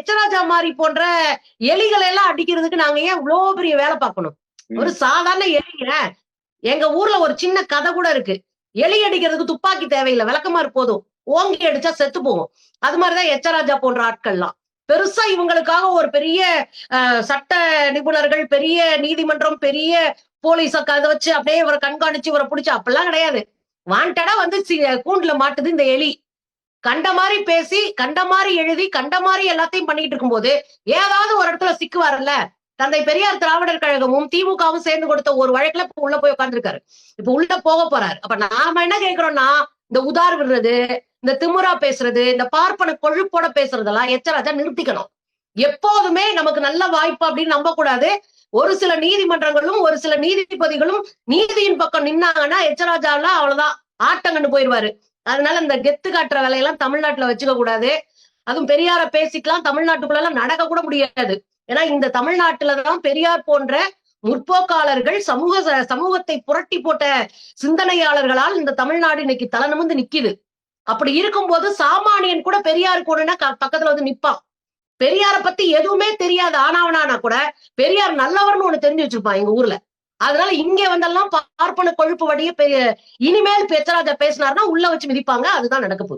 எச்சராஜா மாதிரி போன்ற எலிகளை எல்லாம் அடிக்கிறதுக்கு நாங்க ஏன் இவ்வளவு பெரிய வேலை பார்க்கணும்? ஒரு சாதாரண எலிங்க. எங்க ஊர்ல ஒரு சின்ன கதை கூட இருக்கு. எலி அடிக்கிறதுக்கு துப்பாக்கி தேவையில்லை, விளக்கமாறு போதும். ஓங்கி அடிச்சா செத்து போகும். அது மாதிரிதான் எச்சராஜா போன்ற ஆட்கள்லாம். பெருசா இவங்களுக்காக ஒரு பெரிய சட்ட நிபுணர்கள், பெரிய நீதிமன்றம், பெரிய போலீஸ அதை வச்சு அப்படியே இவரை கண்காணிச்சு இவரை பிடிச்சு அப்படிலாம் கிடையாது. வாண்டடா வந்து கூண்டுல மாட்டுது இந்த எலி. கண்ட மாதிரி பேசி, கண்ட மாதிரி எழுதி, கண்ட மாதிரி எல்லாத்தையும் பண்ணிட்டு இருக்கும்போது ஏதாவது ஒரு இடத்துல சிக்குவாருல்ல. தந்தை பெரியார் திராவிடர் கழகமும் திமுகவும் சேர்ந்து கொடுத்த ஒரு வழக்குல உள்ள போய் உட்கார்ந்துருக்காரு. இப்ப உள்ள போக போறாரு. அப்ப நாம என்ன கேட்கிறோம்னா, இந்த உதார் விடுறது, இந்த திமுறா பேசுறது, இந்த பார்ப்பன கொழுப்போட பேசுறதெல்லாம் எச்சராஜா நிறுத்திக்கணும். எப்போதுமே நமக்கு நல்ல வாய்ப்பு அப்படின்னு நம்ப கூடாது. ஒரு சில நீதிமன்றங்களும் ஒரு சில நீதிபதிகளும் நீதியின் பக்கம் நின்னாங்கன்னா எச்சராஜாலாம் அவ்வளவுதான் ஆட்டங்கண்டு போயிருவாரு. அதனால இந்த கெத்து காட்டுற வேலையெல்லாம் தமிழ்நாட்டுல வச்சுக்க கூடாது. அதுவும் பெரியார பேசிக்கலாம் தமிழ்நாட்டுக்குள்ள எல்லாம் நடக்க கூட முடியாது. ஏன்னா இந்த தமிழ்நாட்டுலதான் பெரியார் போன்ற முற்போக்காளர்கள் சமூகத்தை புரட்டி போட்ட சிந்தனையாளர்களால் இந்த தமிழ்நாடு இன்னைக்கு தலை நிமிர்ந்து நிக்குது. அப்படி இருக்கும்போது சாமானியன் கூட பெரியாருக்கு ஒண்ணுன்னா பக்கத்துல வந்து நிப்பான். பெரியார பத்தி எதுவுமே தெரியாத ஆனாவனானா கூட பெரியார் நல்லவர்னு ஒண்ணு தெரிஞ்சு வச்சிருப்பான் எங்க ஊர்ல. அதனால இங்க வந்தெல்லாம் பார்ப்பன கொழுப்பு வடிய இனிமேல் எச்சராஜா பேசினார்னா உள்ள வச்சு மிதிப்பாங்க. அதுதான் நடக்க போகுது.